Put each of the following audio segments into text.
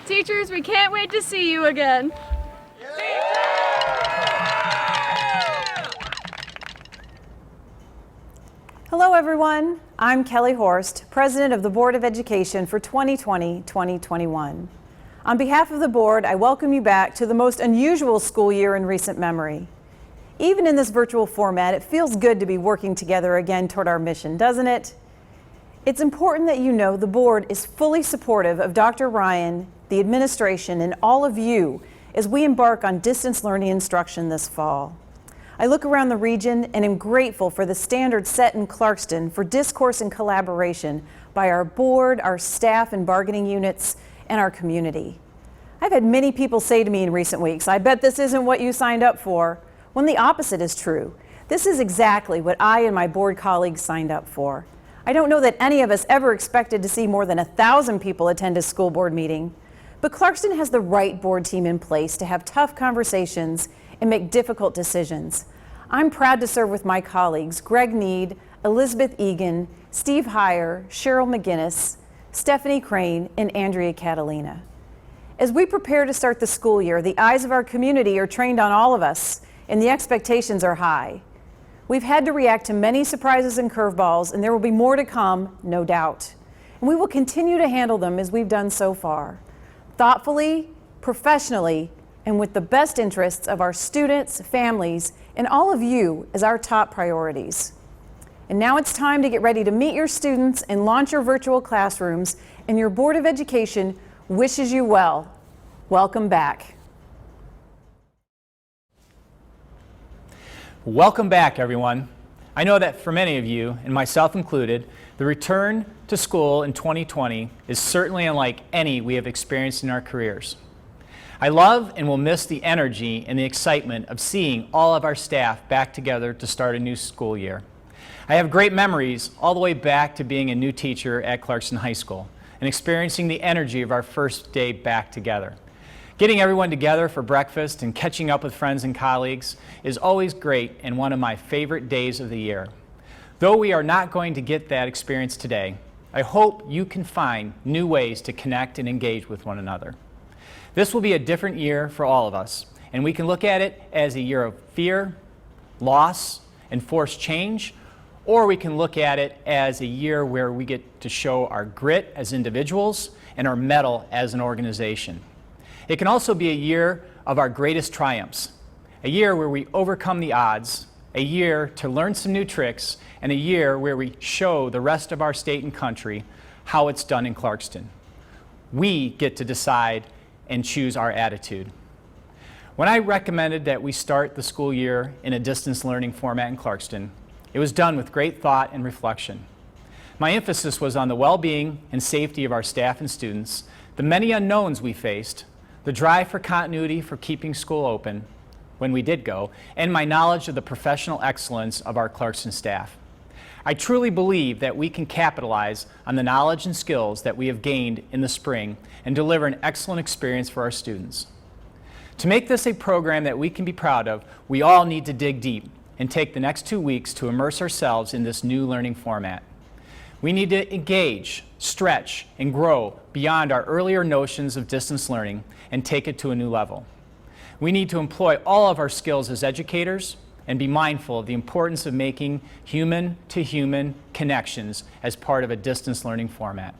Teachers, we can't wait to see you again. Hello everyone, I'm Kelly Horst, President of the Board of Education for 2020-2021. On behalf of the board, I welcome you back to the most unusual school year in recent memory. Even in this virtual format, it feels good to be working together again toward our mission, doesn't it? It's important that you know the board is fully supportive of Dr. Ryan, the administration, and all of you as we embark on distance learning instruction this fall. I look around the region and am grateful for the standards set in Clarkston for discourse and collaboration by our board, our staff and bargaining units, and our community. I've had many people say to me in recent weeks, "I bet this isn't what you signed up for," when the opposite is true. This is exactly what I and my board colleagues signed up for. I don't know that any of us ever expected to see more than 1,000 people attend a school board meeting, but Clarkston has the right board team in place to have tough conversations and make difficult decisions. I'm proud to serve with my colleagues, Greg Need, Elizabeth Egan, Steve Heyer, Cheryl McGinnis, Stephanie Crane, and Andrea Catalina. As we prepare to start the school year, the eyes of our community are trained on all of us, and the expectations are high. We've had to react to many surprises and curveballs, and there will be more to come, no doubt. And we will continue to handle them as we've done so far, thoughtfully, professionally, and with the best interests of our students, families, and all of you as our top priorities. And now it's time to get ready to meet your students and launch your virtual classrooms, and your Board of Education wishes you well. Welcome back. Welcome back, everyone. I know that for many of you, and myself included, the return to school in 2020 is certainly unlike any we have experienced in our careers. I love and will miss the energy and the excitement of seeing all of our staff back together to start a new school year. I have great memories all the way back to being a new teacher at Clarkston High School and experiencing the energy of our first day back together. Getting everyone together for breakfast and catching up with friends and colleagues is always great and one of my favorite days of the year. Though we are not going to get that experience today, I hope you can find new ways to connect and engage with one another. This will be a different year for all of us, and we can look at it as a year of fear, loss, and forced change, or we can look at it as a year where we get to show our grit as individuals and our mettle as an organization. It can also be a year of our greatest triumphs, a year where we overcome the odds, a year to learn some new tricks, and a year where we show the rest of our state and country how it's done in Clarkston. We get to decide and choose our attitude. When I recommended that we start the school year in a distance learning format in Clarkston, it was done with great thought and reflection. My emphasis was on the well-being and safety of our staff and students, the many unknowns we faced, the drive for continuity for keeping school open when we did go, and my knowledge of the professional excellence of our Clarkston staff. I truly believe that we can capitalize on the knowledge and skills that we have gained in the spring and deliver an excellent experience for our students. To make this a program that we can be proud of, we all need to dig deep and take the next 2 weeks to immerse ourselves in this new learning format. We need to engage, stretch, and grow beyond our earlier notions of distance learning and take it to a new level. We need to employ all of our skills as educators and be mindful of the importance of making human-to-human connections as part of a distance learning format.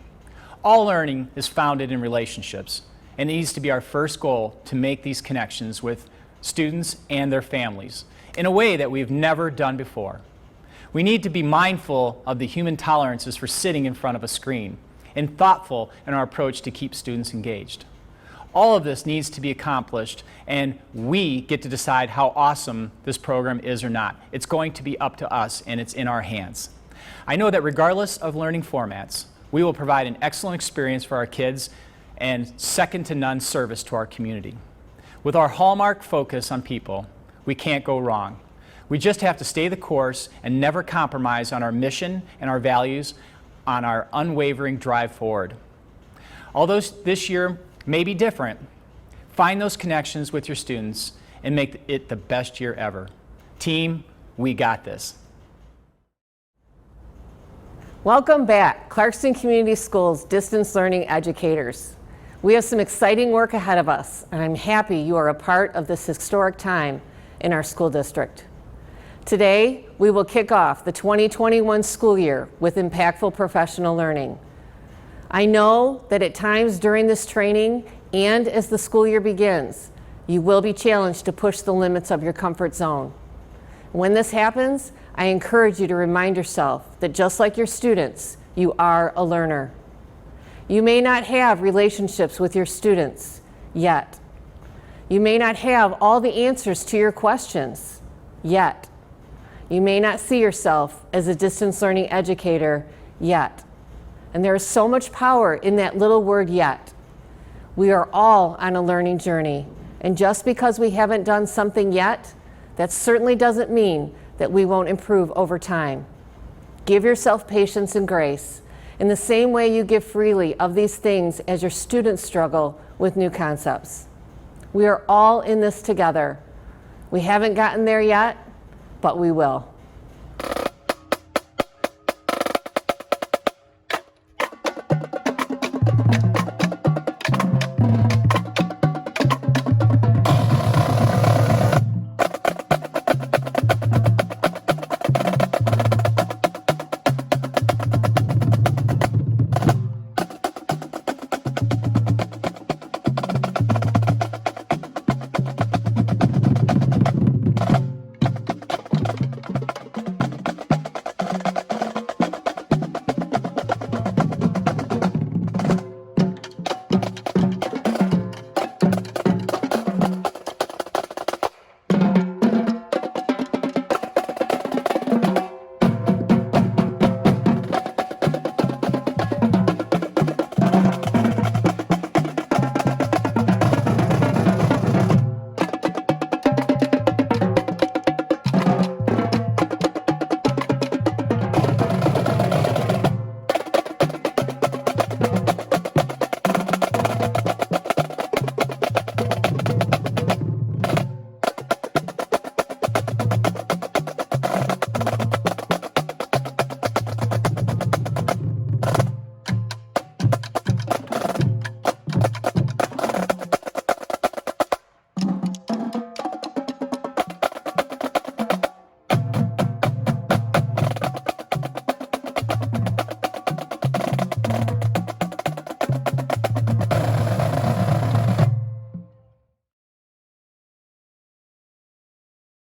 All learning is founded in relationships, and it needs to be our first goal to make these connections with students and their families in a way that we've never done before. We need to be mindful of the human tolerances for sitting in front of a screen and thoughtful in our approach to keep students engaged. All of this needs to be accomplished, and we get to decide how awesome this program is or not. It's going to be up to us, and it's in our hands. I know that regardless of learning formats, we will provide an excellent experience for our kids and second-to-none service to our community. With our hallmark focus on people, we can't go wrong. We just have to stay the course and never compromise on our mission and our values, on our unwavering drive forward. Although this year may be different, find those connections with your students and make it the best year ever. Team, we got this. Welcome back, Clarkston Community Schools distance learning educators. We have some exciting work ahead of us, and I'm happy you are a part of this historic time in our school district. Today, we will kick off the 2021 school year with impactful professional learning. I know that at times during this training and as the school year begins, you will be challenged to push the limits of your comfort zone. When this happens, I encourage you to remind yourself that just like your students, you are a learner. You may not have relationships with your students yet. You may not have all the answers to your questions yet. You may not see yourself as a distance learning educator yet. And there is so much power in that little word yet. We are all on a learning journey. And just because we haven't done something yet, that certainly doesn't mean that we won't improve over time. Give yourself patience and grace in the same way you give freely of these things as your students struggle with new concepts. We are all in this together. We haven't gotten there yet, but we will.